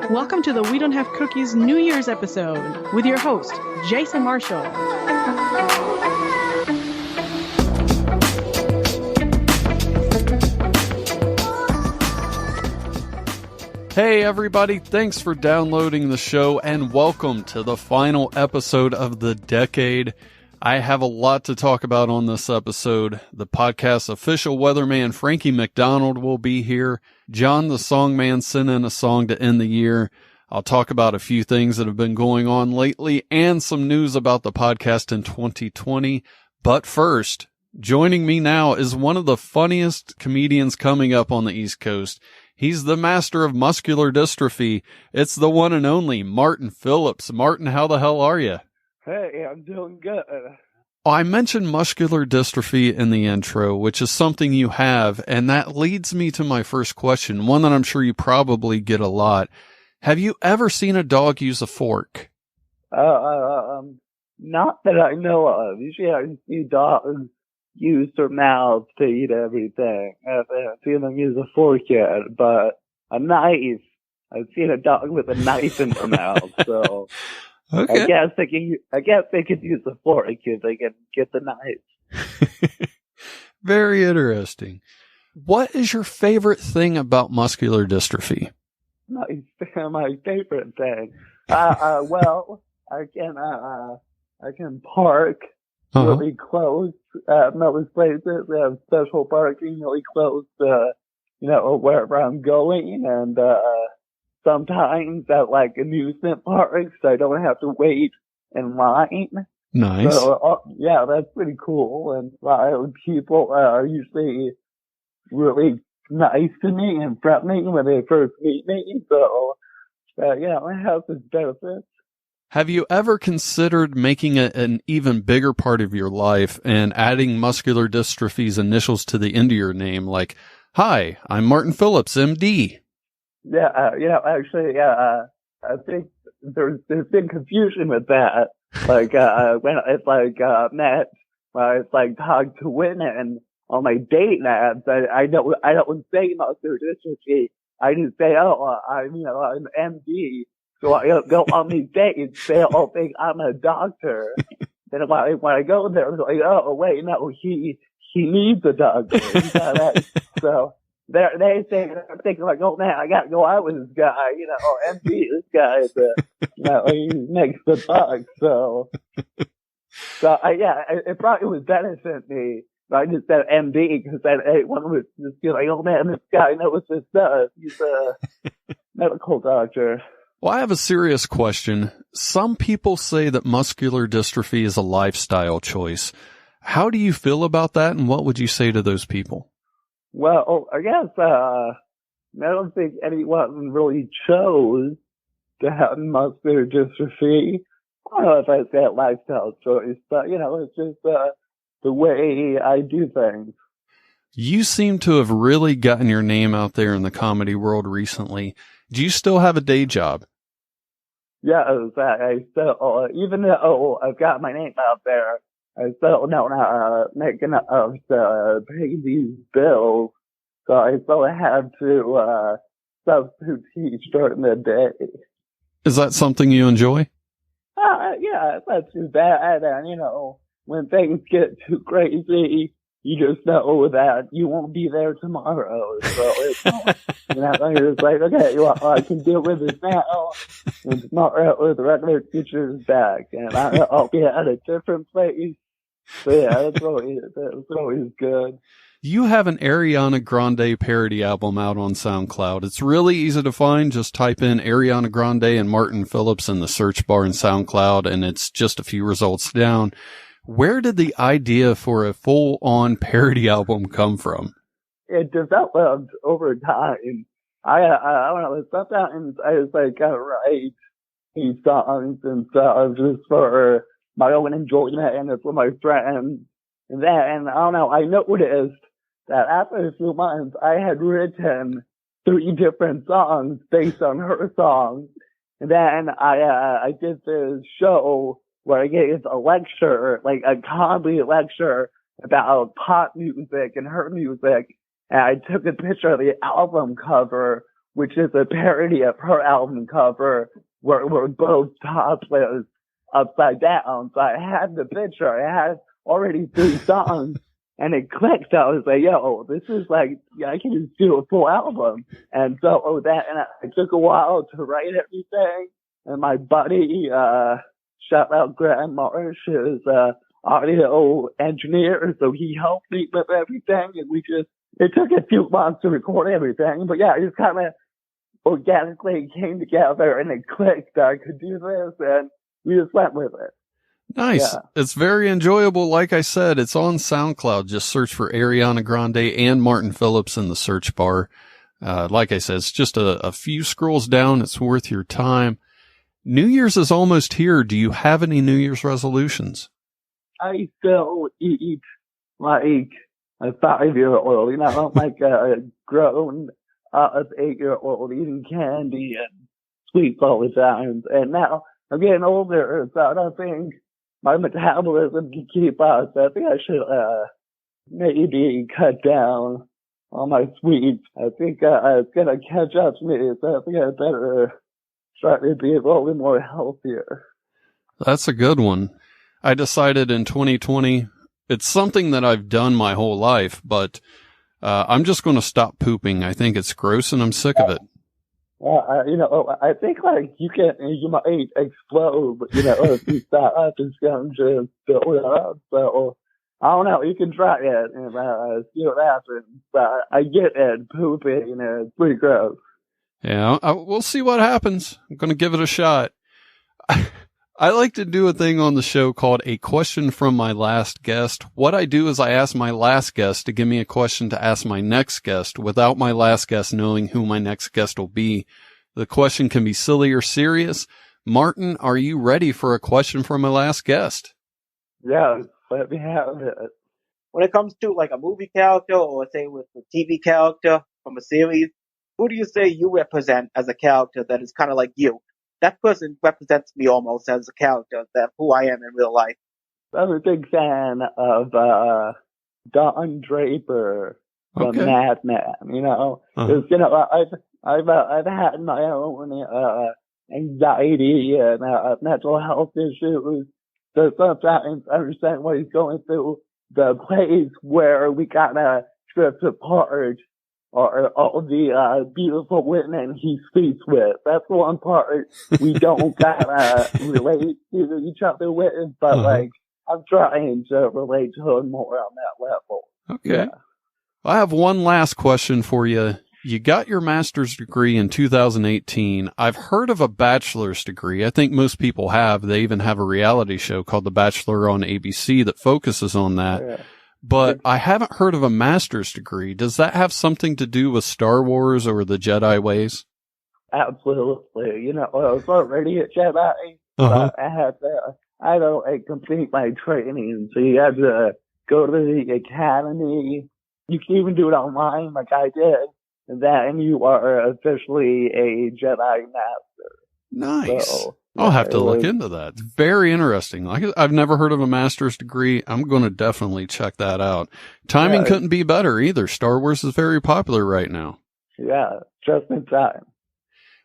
Welcome to the We Don't Have Cookies New Year's episode with your host, Jason Marshall. Hey everybody, thanks for downloading the show and welcome to the final episode of the decade. I have a lot to talk about on this episode. The podcast's official weatherman, Frankie MacDonald, will be here. John the Songman sent in a song to end the year. I'll talk about a few things that have been going on lately and some news about the podcast in 2020. But first, joining me now is one of the funniest comedians coming up on the East Coast. He's the master of muscular dystrophy. It's the one and only Martin Phillips. Martin, how the hell are you? Hey, I'm doing good. I mentioned muscular dystrophy in the intro, which is something you have, and that leads me to my first question, one that I'm sure you probably get a lot. Have you ever seen a dog use a fork? Not that I know of. Usually I see dogs use their mouths to eat everything. I haven't seen them use a fork yet, but a knife. I've seen a dog with a knife in their mouth, so... Okay. I guess they could use the fork if they can get the knife. Very interesting. What is your favorite thing about muscular dystrophy? My favorite thing. Well, I can park really close at most places. They have special parking really close to, wherever I'm going, and sometimes at like amusement parks, I don't have to wait in line. Nice. So, yeah, that's pretty cool. And people are usually really nice to me and friendly when they first meet me. So, it has its benefits. Have you ever considered making it an even bigger part of your life and adding muscular dystrophy's initials to the end of your name? Like, hi, I'm Martin Phillips MD. Yeah, I think there's been confusion with that. Like, when it's like, it's like talk to women on my date apps, I don't say muscular dystrophy. I just say, I'm MD. So I go on these dates, they all think I'm a doctor. Then when I go there, it's like, oh, wait, no, he needs a doctor. So, they're thinking like, oh man, I gotta go out with this guy, MD, this guy is he makes the bucks, so it probably would benefit me if I just said MD, because everyone would just be like, oh man, this guy knows his stuff, he's a medical doctor. Well, I have a serious question. Some people say that muscular dystrophy is a lifestyle choice. How do you feel about that, and what would you say to those people? Well, I guess, I don't think anyone really chose to have muscular dystrophy. I don't know if I say a lifestyle choice, but, it's just, the way I do things. You seem to have really gotten your name out there in the comedy world recently. Do you still have a day job? Yeah, I still, even though I've got my name out there, I still don't make enough to pay these bills, so I still have to substitute teach during the day. Is that something you enjoy? Yeah, it's not too bad. And, when things get too crazy, you just know that you won't be there tomorrow. So it's, you're just like, okay, I can deal with this now. And tomorrow the regular teacher is back, and I'll be at a different place. So yeah, that's always good. You have an Ariana Grande parody album out on SoundCloud. It's really easy to find. Just type in Ariana Grande and Martin Phillips in the search bar in SoundCloud, and it's just a few results down. Where did the idea for a full-on parody album come from? It developed over time. I don't know, sometimes I just write these songs and stuff just for my own enjoyment and it's for my friends. And then, I don't know, I noticed that after a few months, I had written 3 different songs based on her songs. And then I did this show where I gave a lecture, like a comedy lecture about pop music and her music. And I took a picture of the album cover which is a parody of her album cover where we're both topless upside down. So I had the picture. I had already 3 songs. And it clicked. I was like, yo, this is like, I can just do a full album. And so it took a while to write everything. And my buddy, shout out Graham Marsh, is audio engineer. So he helped me with everything. And it took a few months to record everything. But yeah, it just kind of organically came together and it clicked. I could do this and we just went with it. Nice. Yeah. It's very enjoyable. Like I said, it's on SoundCloud. Just search for Ariana Grande and Martin Phillips in the search bar. Like I said, it's just a few scrolls down. It's worth your time. New Year's is almost here. Do you have any New Year's resolutions? I still eat like a 5-year-old, like a grown 8-year-old eating candy and sweets all the time. And now I'm getting older, so I don't think my metabolism can keep up. I think I should maybe cut down on my sweets. I think it's gonna catch up to me, so I think I better try to be a little bit more healthier. That's a good one. I decided in 2020, it's something that I've done my whole life, but I'm just going to stop pooping. I think it's gross and I'm sick of it. I think like you might explode, but if you stop, it's going to just build up. So I don't know. You can try it and see what happens. But I get it, pooping, it's pretty gross. Yeah, we'll see what happens. I'm going to give it a shot. I like to do a thing on the show called a question from my last guest. What I do is I ask my last guest to give me a question to ask my next guest without my last guest knowing who my next guest will be. The question can be silly or serious. Martin, are you ready for a question from my last guest? Yeah, let me have it. When it comes to like a movie character or say with a TV character from a series, who do you say you represent as a character that is kind of like you? That person represents me almost as a character, that who I am in real life. I'm a big fan of Don Draper from Mad Men. I've had my own anxiety and mental health issues. So sometimes I understand what he's going through. The place where we gotta drift apart are all the beautiful women he speaks with. That's the one part we don't gotta relate to each other with, but like I'm trying to relate to him more on that level. Okay. Yeah. I have one last question for you. You got your master's degree in 2018. I've heard of a bachelor's degree. I think most people have. They even have a reality show called The Bachelor on ABC that focuses on that. Yeah. But I haven't heard of a master's degree. Does that have something to do with Star Wars or the Jedi ways? Absolutely. I was already a Jedi, but I had to complete my training. So you had to go to the academy. You can even do it online like I did. And then you are officially a Jedi Master. Nice. So, I'll have to look into that. It's very interesting. I've never heard of a master's degree. I'm going to definitely check that out. Timing couldn't be better either. Star Wars is very popular right now. Yeah, just in time.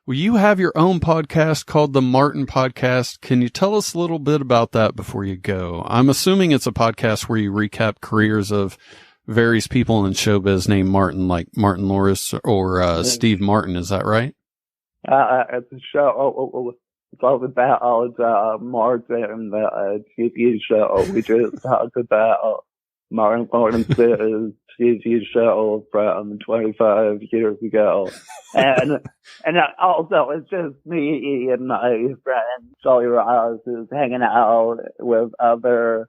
Well, you have your own podcast called the Martin Podcast. Can you tell us a little bit about that before you go? I'm assuming it's a podcast where you recap careers of various people in showbiz named Martin, like Martin Lawrence or Steve Martin. Is that right? It's a show. It's all about Martin, the TV show. We just talked about Martin Lawrence's TV show from 25 years ago. And also it's just me and my friend Charlie Ross is hanging out with other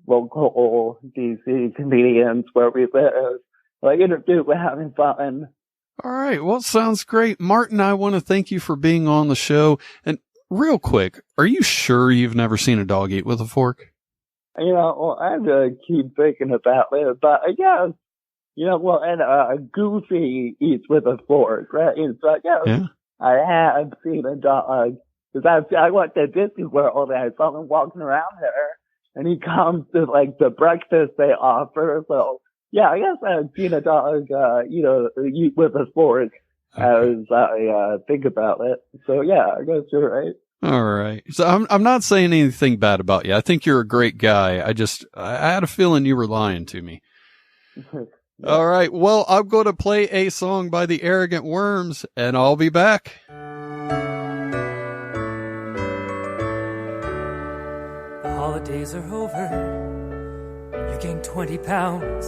local DC comedians where we live. We're having fun. All right. Well, sounds great. Martin, I want to thank you for being on the show. And real quick, are you sure you've never seen a dog eat with a fork? I have to keep thinking about it, but I guess, Goofy eats with a fork, right? So I guess I have seen a dog, because I went to Disney World and I saw him walking around there, and he comes to, the breakfast they offer, so, yeah, I guess I've seen a dog, eat with a fork. as I think about it. So yeah, I guess you're right. All right. So I'm not saying anything bad about you. I think you're a great guy. I had a feeling you were lying to me. Yeah. All right. Well, I'm going to play a song by the Arrogant Worms, and I'll be back. The holidays are over. You gained 20 pounds.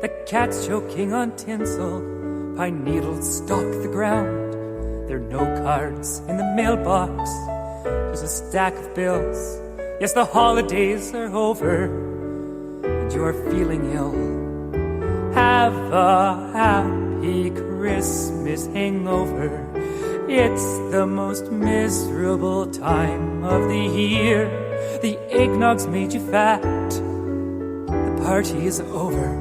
The cat's choking on tinsel. Pine needles stalk the ground. There are no cards in the mailbox. There's a stack of bills. Yes, the holidays are over, and you're feeling ill. Have a happy Christmas hangover. It's the most miserable time of the year. The eggnog's made you fat. The party is over,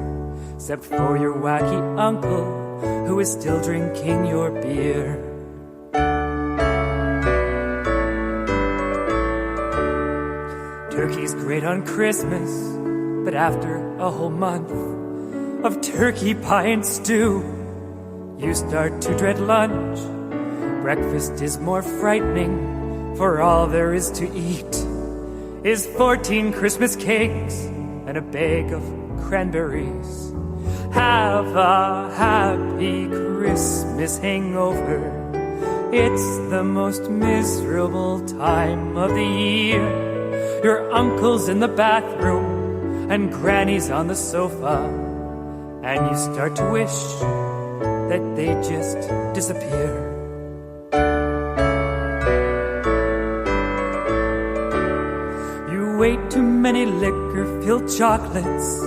except for your wacky uncle, who is still drinking your beer. Turkey's great on Christmas, but after a whole month of turkey pie and stew, you start to dread lunch. Breakfast is more frightening, for all there is to eat is 14 Christmas cakes and a bag of cranberries. Have a happy Christmas hangover. It's the most miserable time of the year. Your uncle's in the bathroom and granny's on the sofa, and you start to wish that they just disappear. You ate too many liquor-filled chocolates,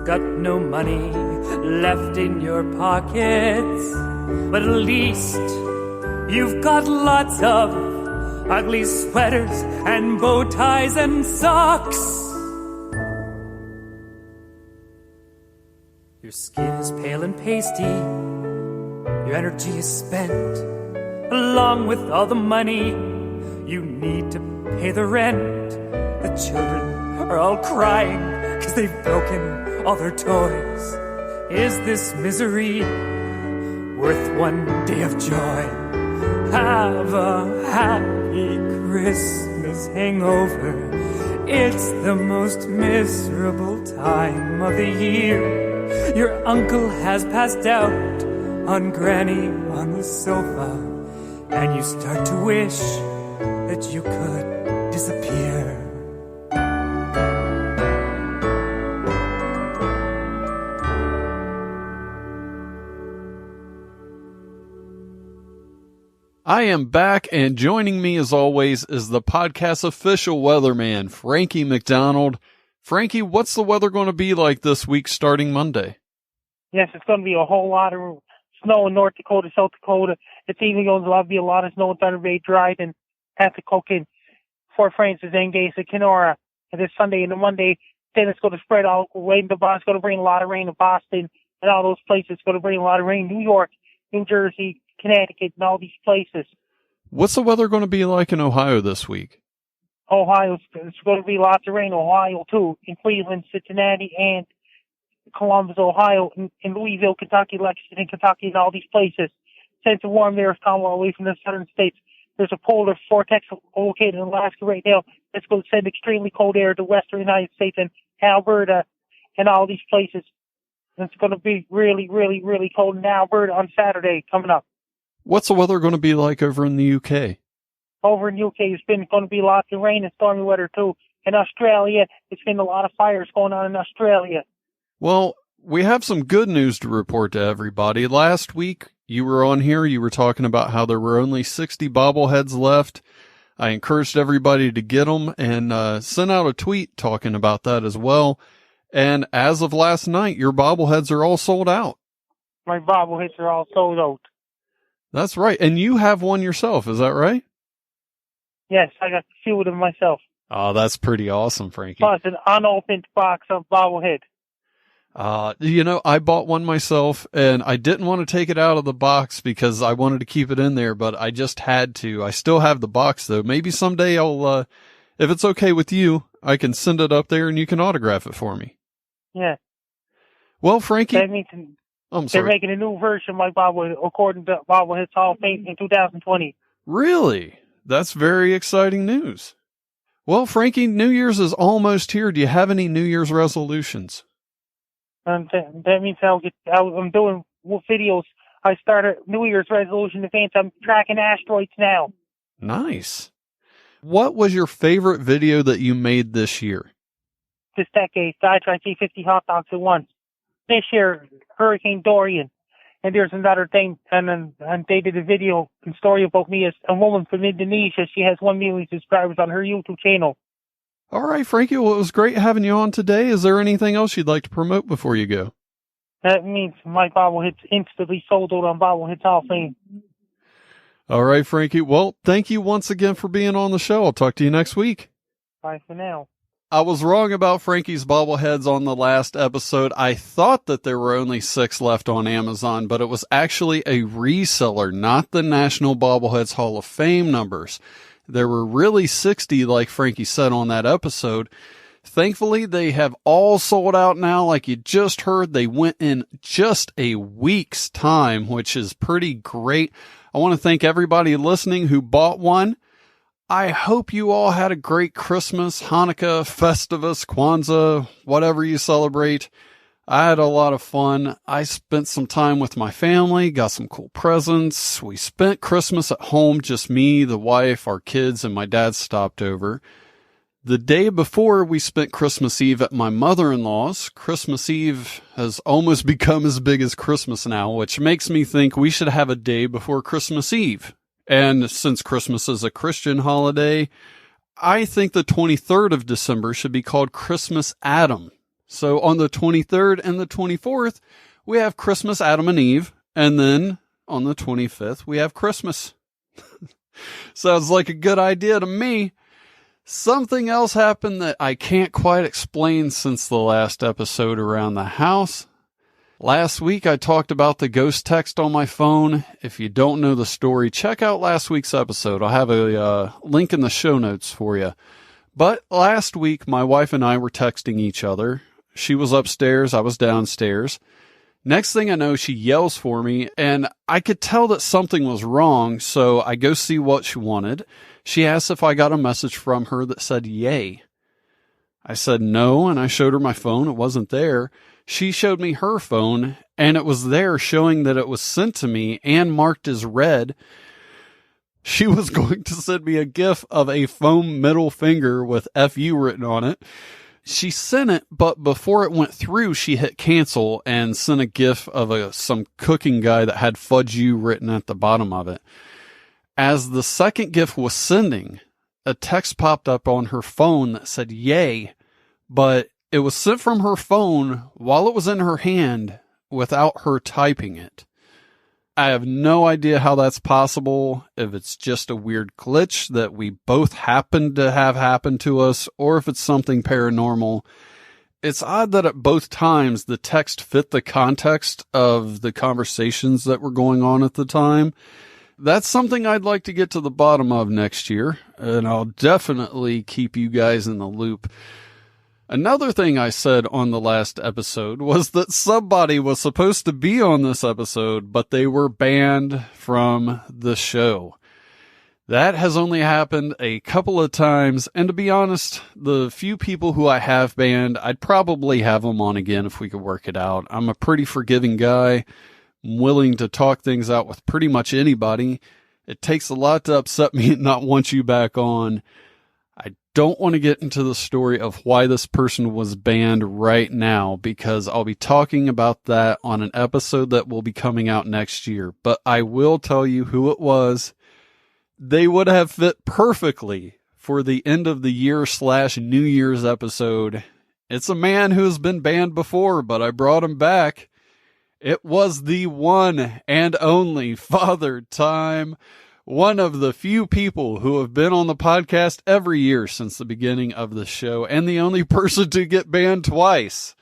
got no money left in your pockets, but at least you've got lots of ugly sweaters and bow ties and socks. Your skin is pale and pasty, your energy is spent, along with all the money you need to pay the rent. The children are all crying 'cause they've broken all their toys. Is this misery worth one day of joy? Have a happy Christmas hangover. It's the most miserable time of the year. Your uncle has passed out on Granny on the sofa, and you start to wish that you could disappear. I am back, and joining me as always is the podcast's official weatherman, Frankie MacDonald. Frankie, what's the weather going to be like this week starting Monday? Yes, it's going to be a whole lot of snow in North Dakota, South Dakota. It's even going to be a lot of snow in Thunder Bay, Dryden, Atikokan, Fort Francis, Engasa, Kenora. And this Sunday and the Monday, then it's going to spread all the way to Boston. It's going to bring a lot of rain to Boston and all those places. It's going to bring a lot of rain. New York, New Jersey, Connecticut, and all these places. What's the weather going to be like in Ohio this week? Ohio, it's going to be lots of rain. Ohio, too, in Cleveland, Cincinnati, and Columbus, Ohio, in Louisville, Kentucky, Lexington, Kentucky, and all these places. Since the warm air is coming away from the southern states, there's a polar vortex located in Alaska right now that's going to send extremely cold air to western United States and Alberta and all these places. And it's going to be really, really, really cold in Alberta on Saturday coming up. What's the weather going to be like over in the UK? Over in the UK, it's been going to be lots of rain and stormy weather, too. In Australia, it's been a lot of fires going on in Australia. Well, we have some good news to report to everybody. Last week, you were on here, you were talking about how there were only 60 bobbleheads left. I encouraged everybody to get them and sent out a tweet talking about that as well. And as of last night, your bobbleheads are all sold out. My bobbleheads are all sold out. That's right. And you have one yourself, is that right? Yes, I got a few of them myself. Oh, that's pretty awesome, Frankie. Plus an unopened box of bobblehead. I bought one myself, and I didn't want to take it out of the box because I wanted to keep it in there, but I just had to. I still have the box, though. Maybe someday I'll, if it's okay with you, I can send it up there and you can autograph it for me. Yeah. Well, Frankie, I'm They're sorry. making a new version of my bobblehead, according to Bobbleheads Hall of Fame in 2020. Really? That's very exciting news. Well, Frankie, New Year's is almost here. Do you have any New Year's resolutions? And that means I'm doing videos. I started New Year's resolution events. I'm tracking asteroids now. Nice. What was your favorite video that you made this year? This decade, I tried to eat 50 hot dogs at once. This year, Hurricane Dorian. And there's another thing, and they did a video and story about me as a woman from Indonesia. She has 1 million subscribers on her YouTube channel. All right, Frankie. Well, it was great having you on today. Is there anything else you'd like to promote before you go? That means my bobblehead's instantly sold out on Bobbleheads Hall of Fame. All right, Frankie. Well, thank you once again for being on the show. I'll talk to you next week. Bye for now. I was wrong about Frankie's bobbleheads on the last episode. I thought that there were only 6 left on Amazon, but it was actually a reseller, not the National Bobbleheads Hall of Fame numbers. There were really 60, like Frankie said on that episode. Thankfully, they have all sold out now. Like you just heard, they went in just a week's time, which is pretty great. I want to thank everybody listening who bought one. I hope you all had a great Christmas, Hanukkah, Festivus, Kwanzaa, whatever you celebrate. I had a lot of fun. I spent some time with my family, got some cool presents. We spent Christmas at home, just me, the wife, our kids, and my dad stopped over. The day before, we spent Christmas Eve at my mother-in-law's. Christmas Eve has almost become as big as Christmas now, which makes me think we should have a day before Christmas Eve. And since Christmas is a Christian holiday, I think the 23rd of December should be called Christmas Adam. So on the 23rd and the 24th, we have Christmas Adam and Eve. And then on the 25th, we have Christmas. Sounds like a good idea to me. Something else happened that I can't quite explain since the last episode around the house. Last week, I talked about the ghost text on my phone. If you don't know the story, check out last week's episode. I'll have a link in the show notes for you. But last week, my wife and I were texting each other. She was upstairs. I was downstairs. Next thing I know, she yells for me, and I could tell that something was wrong, so I go see what she wanted. She asked if I got a message from her that said, "Yay." I said no, and I showed her my phone. It wasn't there. She showed me her phone, and it was there showing that it was sent to me and marked as read. She was going to send me a GIF of a foam middle finger with FU written on it. She sent it, but before it went through, she hit cancel and sent a GIF of some cooking guy that had fudge you written at the bottom of it. As the second GIF was sending, a text popped up on her phone that said, "Yay," but it was sent from her phone while it was in her hand without her typing it. I have no idea how that's possible, if it's just a weird glitch that we both happen to have happen to us, or if it's something paranormal. It's odd that at both times the text fit the context of the conversations that were going on at the time. That's something I'd like to get to the bottom of next year, and I'll definitely keep you guys in the loop. Another thing I said on the last episode was that somebody was supposed to be on this episode, but they were banned from the show. That has only happened a couple of times, and to be honest, the few people who I have banned, I'd probably have them on again if we could work it out. I'm a pretty forgiving guy. I'm willing to talk things out with pretty much anybody. It takes a lot to upset me and not want you back on. I don't want to get into the story of why this person was banned right now, because I'll be talking about that on an episode that will be coming out next year. But I will tell you who it was. They would have fit perfectly for the end of the year / New Year's episode. It's a man who's been banned before, but I brought him back. It was the one and only Father Time. One of the few people who have been on the podcast every year since the beginning of the show, and the only person to get banned twice.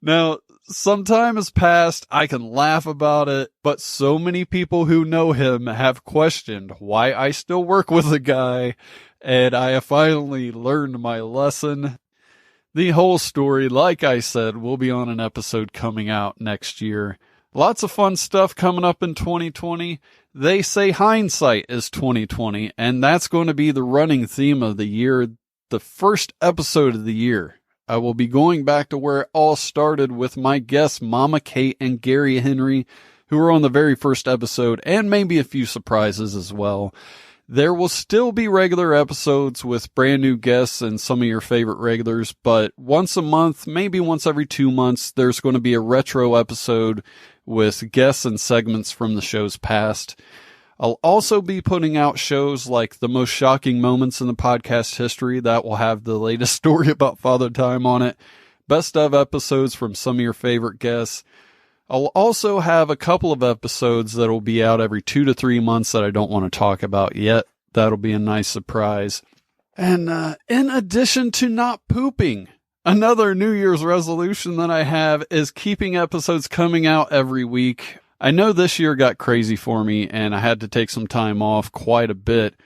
Now, some time has passed. I can laugh about it, but so many people who know him have questioned why I still work with the guy, and I have finally learned my lesson. The whole story, like I said, will be on an episode coming out next year. Lots of fun stuff coming up in 2020. They say hindsight is 2020, and that's going to be the running theme of the year, the first episode of the year. I will be going back to where it all started with my guests, Mama Kate and Gary Henry, who were on the very first episode, and maybe a few surprises as well. There will still be regular episodes with brand new guests and some of your favorite regulars, but once a month, maybe once every 2 months, there's going to be a retro episode with guests and segments from the show's past. I'll also be putting out shows like the most shocking moments in the podcast history that will have the latest story about Father Time on it, best of episodes from some of your favorite guests. I'll also have a couple of episodes that will be out every 2 to 3 months that I don't want to talk about yet. That'll be a nice surprise. And in addition to not pooping, another New Year's resolution that I have is keeping episodes coming out every week. I know this year got crazy for me and I had to take some time off quite a bit.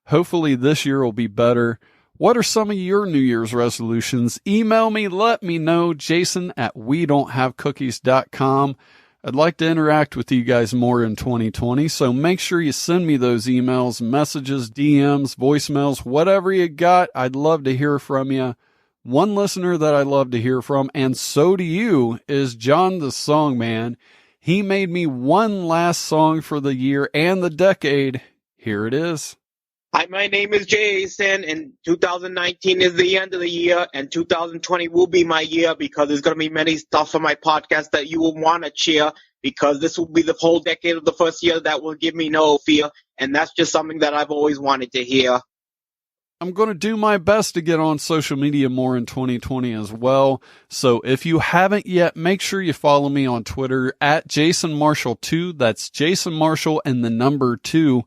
Hopefully this year will be better. What are some of your New Year's resolutions? Email me, let me know, jason@wedon'thavecookies.com. I'd like to interact with you guys more in 2020, so make sure you send me those emails, messages, DMs, voicemails, whatever you got. I'd love to hear from you. One listener that I love to hear from, and so do you, is John the Songman. He made me one last song for the year and the decade. Here it is. Hi, my name is Jason, and 2019 is the end of the year, and 2020 will be my year because there's going to be many stuff on my podcast that you will want to cheer because this will be the whole decade of the first year that will give me no fear, and that's just something that I've always wanted to hear. I'm going to do my best to get on social media more in 2020 as well. So if you haven't yet, make sure you follow me on Twitter at JasonMarshall2. That's Jason Marshall and the number 2.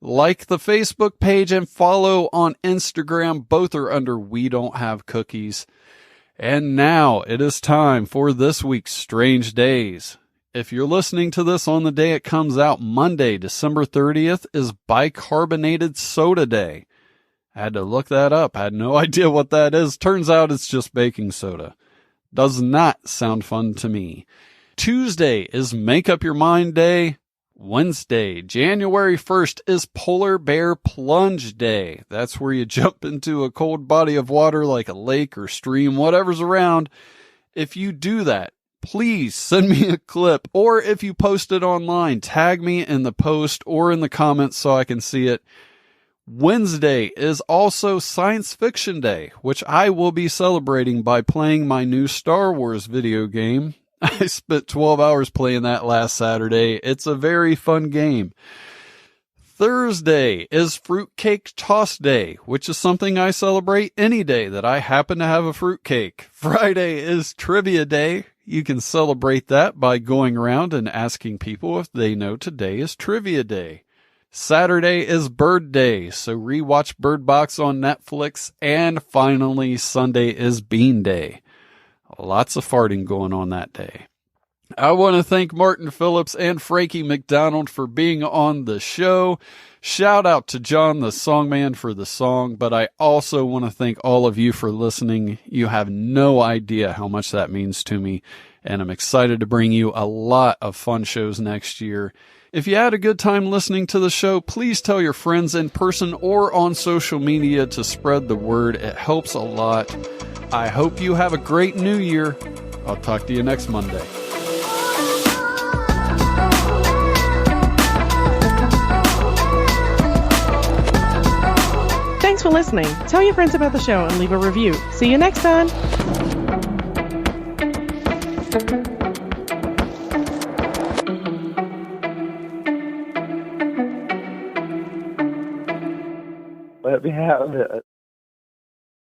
Like the Facebook page and follow on Instagram. Both are under We Don't Have Cookies. And now it is time for this week's Strange Days. If you're listening to this on the day it comes out, Monday, December 30th, is Bicarbonated Soda Day. I had to look that up. I had no idea what that is. Turns out it's just baking soda. Does not sound fun to me. Tuesday is Make Up Your Mind Day. Wednesday, January 1st, is Polar Bear Plunge Day. That's where you jump into a cold body of water like a lake or stream, whatever's around. If you do that, please send me a clip, or if you post it online, tag me in the post or in the comments so I can see it. Wednesday is also Science Fiction Day, which I will be celebrating by playing my new Star Wars video game. I spent 12 hours playing that last Saturday. It's a very fun game. Thursday is Fruitcake Toss Day, which is something I celebrate any day that I happen to have a fruitcake. Friday is Trivia Day. You can celebrate that by going around and asking people if they know today is Trivia Day. Saturday is Bird Day, so rewatch Bird Box on Netflix. And finally, Sunday is Bean Day. Lots of farting going on that day. I want to thank Martin Phillips and Frankie MacDonald for being on the show. Shout out to John the Songman for the song, but I also want to thank all of you for listening. You have no idea how much that means to me, and I'm excited to bring you a lot of fun shows next year. If you had a good time listening to the show, please tell your friends in person or on social media to spread the word. It helps a lot. I hope you have a great new year. I'll talk to you next Monday. Thanks for listening. Tell your friends about the show and leave a review. See you next time. Let me have it.